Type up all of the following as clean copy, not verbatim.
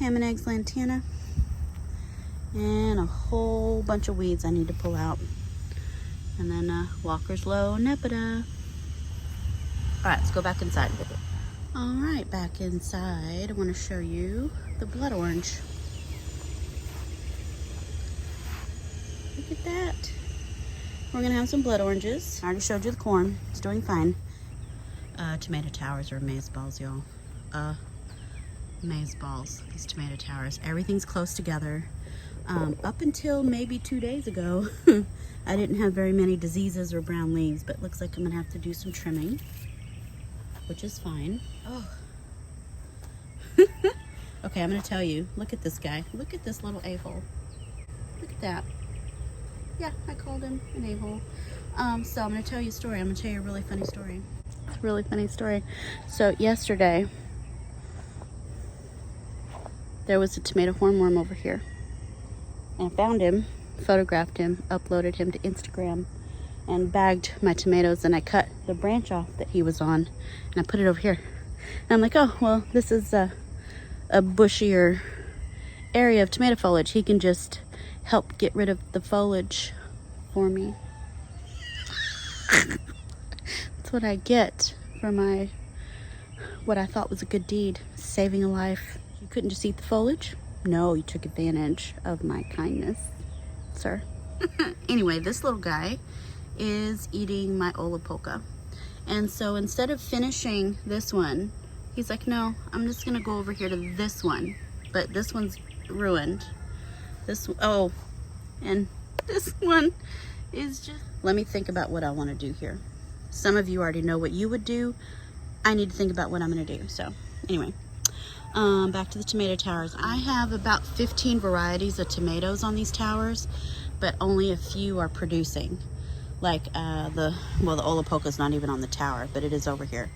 ham and eggs lantana, and a whole bunch of weeds I need to pull out. And then Walker's Low Nepeta. All right, let's go back inside. All right, back inside. I want to show you the blood orange. Look at that. We're gonna have some blood oranges. I already showed you the corn. It's doing fine. Tomato towers or maze balls, y'all. Maze balls, these tomato towers. Everything's close together. Up until maybe 2 days ago, I didn't have very many diseases or brown leaves, but it looks like I'm gonna have to do some trimming, which is fine. Oh. Okay, I'm gonna tell you, look at this guy. Look at this little a-hole. Look at that. Yeah, I called him an a-hole. So I'm gonna tell you a story. I'm gonna tell you a really funny story. It's a really funny story. So yesterday, there was a tomato hornworm over here. And I found him, photographed him, uploaded him to Instagram, and bagged my tomatoes, and I cut the branch off that he was on, and I put it over here. And I'm like, oh, well, this is a bushier area of tomato foliage. He can just help get rid of the foliage for me. That's what I get for my, what I thought was a good deed, saving a life. You couldn't just eat the foliage? No, you took advantage of my kindness, sir. Anyway, this little guy is eating my Olapoka. And so instead of finishing this one, he's like, no, I'm just gonna go over here to this one. But this one's ruined. Oh, and this one is just, let me think about what I wanna do here. Some of you already know what you would do. I need to think about what I'm gonna do. So anyway, back to the tomato towers. I have about 15 varieties of tomatoes on these towers, but only a few are producing. Like the Olapoka's not even on the tower, but it is over here.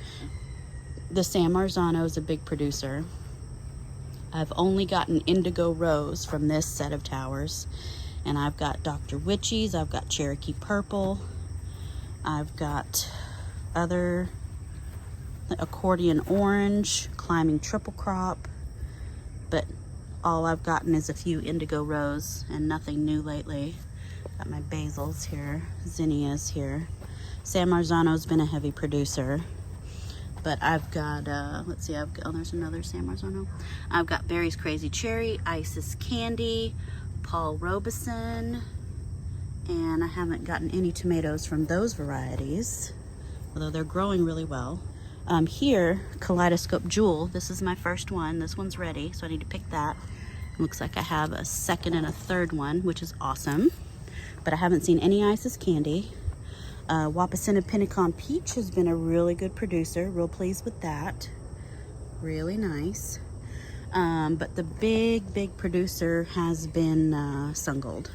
The San Marzano is a big producer. I've only gotten Indigo Rose from this set of towers, and I've got Dr. Witchy's, I've got Cherokee Purple, I've got other Accordion Orange, Climbing Triple Crop, but all I've gotten is a few Indigo Rose and nothing new lately. Got my Basils here, Zinnias here. San Marzano's been a heavy producer, but I've got, let's see, oh, there's another San Marzano. I've got Berry's Crazy Cherry, Isis Candy, Paul Robeson, and I haven't gotten any tomatoes from those varieties, although they're growing really well. Here, Kaleidoscope Jewel, this is my first one. This one's ready, so I need to pick that. It looks like I have a second and a third one, which is awesome, but I haven't seen any Isis Candy. Wapasina Pinnacon Peach has been a really good producer. Real pleased with that. Really nice. But the big producer has been Sun Gold.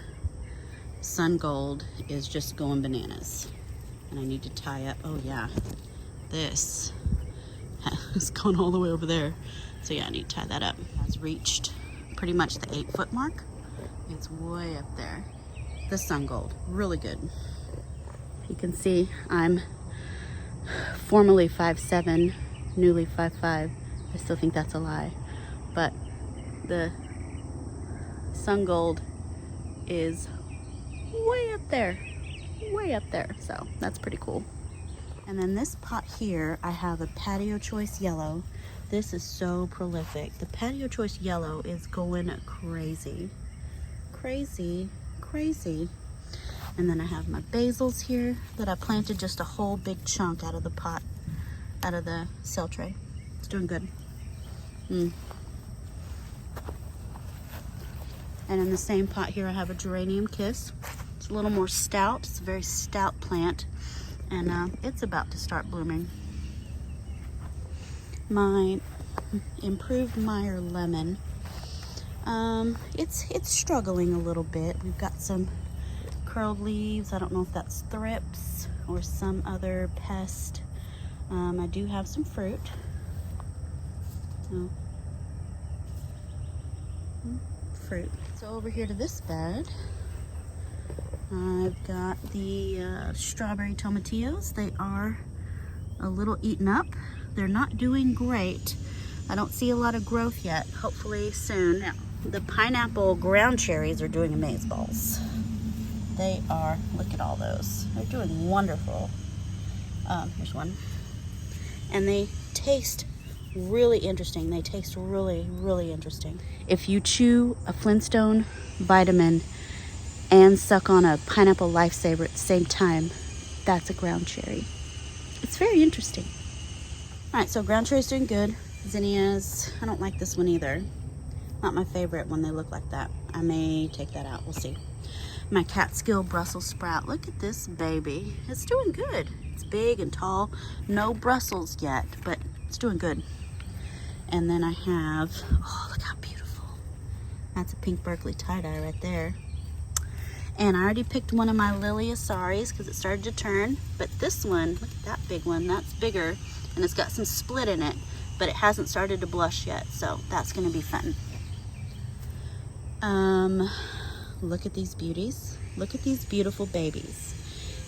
Sun Gold is just going bananas. And I need to tie up, oh yeah, this has gone all the way over there. So yeah, I need to tie that up. It's reached pretty much the 8-foot mark. It's way up there. The Sun Gold, really good. You can see I'm formerly 5'7", newly 5'5". I still think that's a lie. But the Sun Gold is way up there. Way up there. So that's pretty cool. And then this pot here, I have a Patio Choice Yellow. This is so prolific. The Patio Choice Yellow is going crazy. Crazy. And then I have my basils here that I planted just a whole big chunk out of the pot, out of the cell tray. It's doing good. And in the same pot here, I have a Geranium Kiss. It's a little more stout. It's a very stout plant, and it's about to start blooming. My Improved Meyer Lemon. It's struggling a little bit. We've got some curled leaves. I don't know if that's thrips or some other pest. I do have some fruit. Fruit. So over here to this bed, I've got the strawberry tomatillos. They are a little eaten up. They're not doing great. I don't see a lot of growth yet. Hopefully soon. Now, the pineapple ground cherries are doing amazeballs. They are, look at all those. They're doing wonderful. Here's one. And they taste really interesting. They taste really, really interesting. If you chew a Flintstone vitamin and suck on a pineapple lifesaver at the same time, that's a ground cherry. It's very interesting. All right, so ground cherry's doing good. Zinnias, I don't like this one either. Not my favorite when they look like that. I may take that out, we'll see. My Catskill Brussels sprout, look at this baby. It's doing good. It's big and tall. No Brussels yet, but it's doing good. And then I have, oh, look how beautiful. That's a pink Berkeley tie-dye right there. And I already picked one of my Lily Asaris because it started to turn. But this one, look at that big one, that's bigger. And it's got some split in it, but it hasn't started to blush yet. So that's gonna be fun. Look at these beauties. Look at these beautiful babies.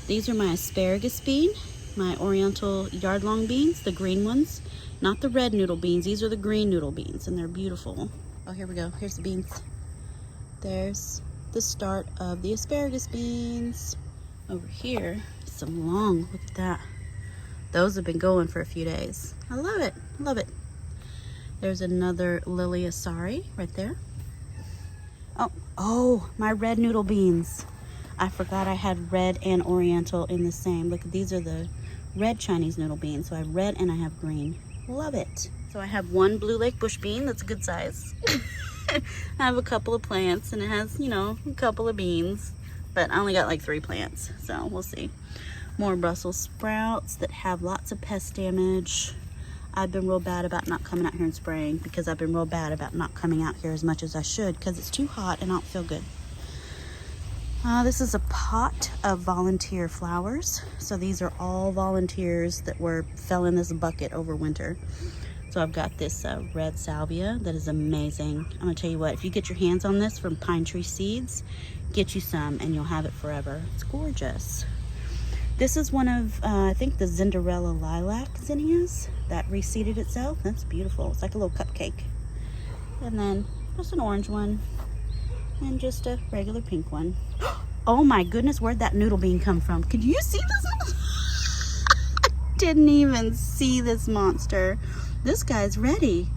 These are my asparagus bean, my oriental yard-long beans, the green ones. Not the red noodle beans, these are the green noodle beans, and they're beautiful. Oh, here we go, here's the beans. There's the start of the asparagus beans. Over here, some long, look at that. Those have been going for a few days. I love it, love it. There's another Lily Asari right there. Oh, my red noodle beans. I forgot I had red and oriental in the same. Look, these are the red Chinese noodle beans. So I have red and I have green. Love it. So I have one Blue Lake bush bean that's a good size. I have a couple of plants and it has, you know, a couple of beans. But I only got like 3 plants, so we'll see. More Brussels sprouts that have lots of pest damage. I've been real bad about not coming out here and spraying because I've been real bad about not coming out here as much as I should because it's too hot and I don't feel good. This is a pot of volunteer flowers. So these are all volunteers that fell in this bucket over winter. So I've got this red salvia that is amazing. I'm gonna tell you what, if you get your hands on this from Pine Tree Seeds, get you some and you'll have it forever. It's gorgeous. This is one of, I think the Cinderella lilac zinnias that reseeded itself. That's beautiful. It's like a little cupcake. And then just an orange one and just a regular pink one. Oh my goodness, where'd that noodle bean come from? Could you see this? I didn't even see this monster. This guy's ready.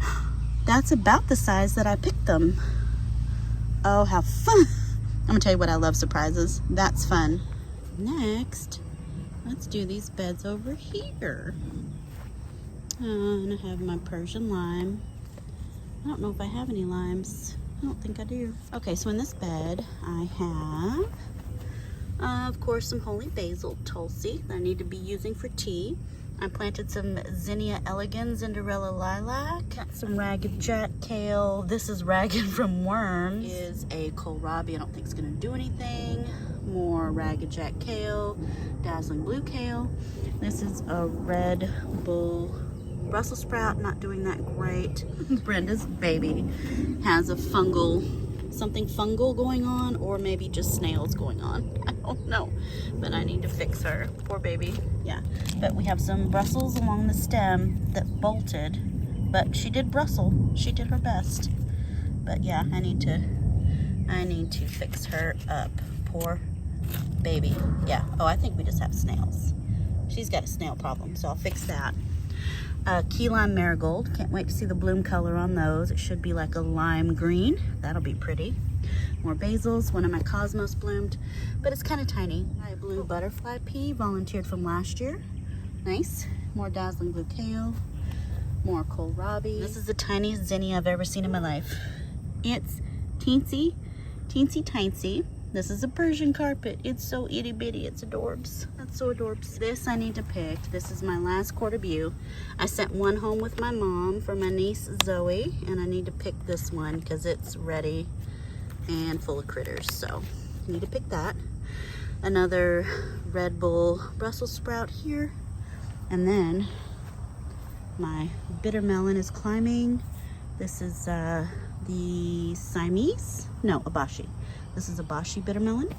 That's about the size that I picked them. Oh, how fun. I'm gonna tell you what, I love surprises. That's fun. Next, let's do these beds over here. And I have my Persian lime. I don't know if I have any limes. I don't think I do. Okay, so in this bed, I have, of course, some holy basil tulsi that I need to be using for tea. I planted some Zinnia elegans, Cinderella lilac, got some ragged jack kale. This is ragged from worms. Is a kohlrabi. I don't think it's gonna do anything. More ragged jack kale, dazzling blue kale. This is a red bull Brussels sprout, not doing that great. Brenda's baby has a something fungal going on, or maybe just snails going on. I don't know, but I need to fix her. Poor baby. Yeah, but we have some Brussels along the stem that bolted, but she did Brussels. She did her best. But yeah, I need to fix her up. Poor baby. Yeah. Oh, I think we just have snails. She's got a snail problem, so I'll fix that. Key lime marigold. Can't wait to see the bloom color on those. It should be like a lime green. That'll be pretty. More basils. One of my cosmos bloomed, but it's kind of tiny. My blue butterfly pea volunteered from last year. Nice. More dazzling blue kale. More kohlrabi. This is the tiniest zinnia I've ever seen in my life. It's teensy tiny. This is a Persian carpet. It's so itty bitty. It's adorbs. That's so adorbs. This I need to pick. This is my last quarterbue. I sent one home with my mom for my niece Zoe, and I need to pick this one because it's ready and full of critters. So I need to pick that. Another Red Bull Brussels sprout here, and then my bitter melon is climbing. This is the Siamese. No, Abashi. This is a Abashi bitter melon.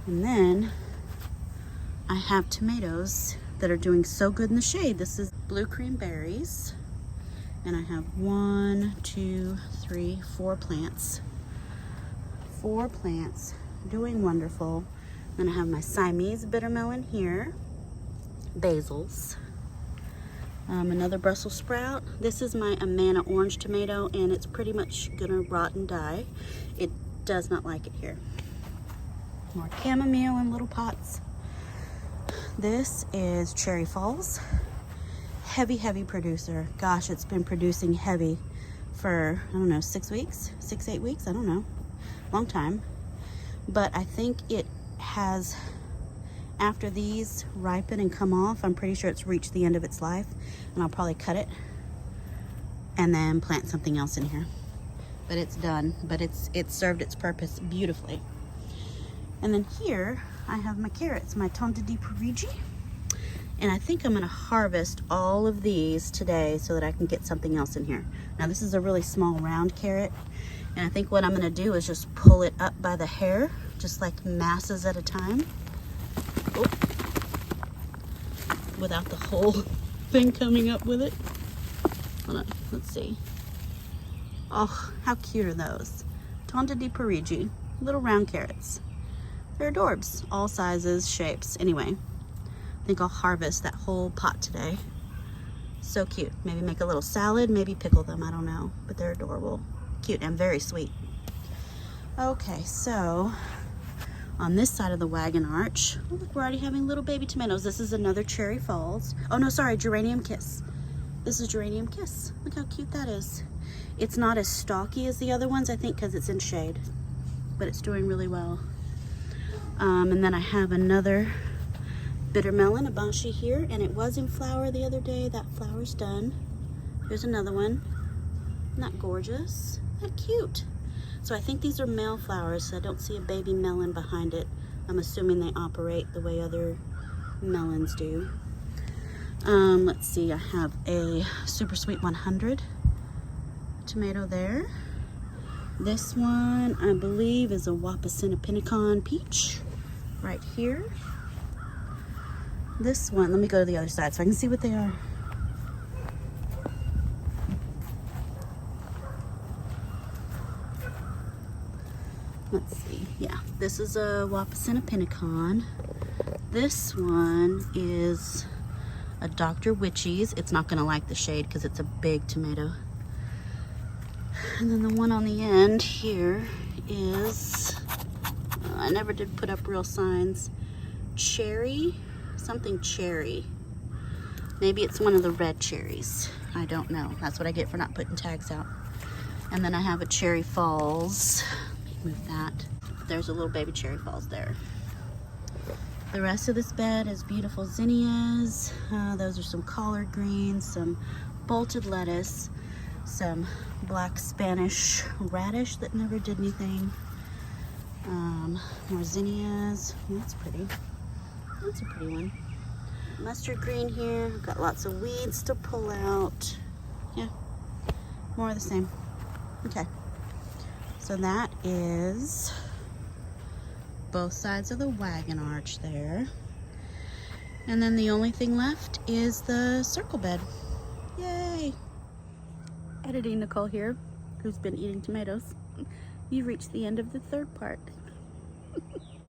And then I have tomatoes that are doing so good in the shade. This is blue cream berries. And I have 1, 2, 3, 4 plants. 4 plants doing wonderful. Then I have my Siamese bitter melon here. Basils. Another Brussels sprout. This is my Amana orange tomato, and it's pretty much gonna rot and die. It does not like it here. More chamomile in little pots. This is Cherry Falls. Heavy producer. Gosh, it's been producing heavy for, I don't know, 6 weeks, 8 weeks, I don't know. Long time. But I think it has, after these ripen and come off, I'm pretty sure it's reached the end of its life, and I'll probably cut it and then plant something else in here. But it's done, but it's served its purpose beautifully. And then here I have my carrots, my Tonda di Parigi, and I think I'm gonna harvest all of these today so that I can get something else in here. Now this is a really small round carrot, and I think what I'm gonna do is just pull it up by the hair, just like masses at a time. Oh. Without the whole thing coming up with it. Hold on, let's see. Oh, how cute are those? Tonda di Parigi, little round carrots. They're adorbs, all sizes, shapes. Anyway, I think I'll harvest that whole pot today. So cute. Maybe make a little salad, maybe pickle them, I don't know. But they're adorable. Cute and very sweet. Okay, so on this side of the wagon arch, oh look, we're already having little baby tomatoes. This is another Cherry Falls. Oh no, sorry, Geranium Kiss. This is Geranium Kiss. Look how cute that is. It's not as stalky as the other ones, I think, because it's in shade. But it's doing really well. And then I have another bitter melon, Abashi here, and it was in flower the other day. That flower's done. There's another one. Isn't that gorgeous? Isn't that cute? So I think these are male flowers, so I don't see a baby melon behind it. I'm assuming they operate the way other melons do. Let's see, I have a Super Sweet 100 tomato there. This one, I believe, is a Wapasinapinnicon peach right here. This one, let me go to the other side so I can see what they are. Let's see, yeah, this is a Wapasinapinnicon. This one is a Dr. Witchy's. It's not gonna like the shade because it's a big tomato. And then the one on the end here is, I never did put up real signs, cherry, something cherry. Maybe it's one of the red cherries. I don't know. That's what I get for not putting tags out. And then I have a Cherry Falls. Let me move that. There's a little baby Cherry Falls there. The rest of this bed is beautiful zinnias. Those are some collard greens, some bolted lettuce, some black Spanish radish that never did anything. More zinnias. That's pretty. That's a pretty one. Mustard green here. Got lots of weeds to pull out. Yeah, more of the same. Okay, so that is both sides of the wagon arch there. And then the only thing left is the circle bed. Yay! Editing Nicole here, who's been eating tomatoes. You've reached the end of the third part.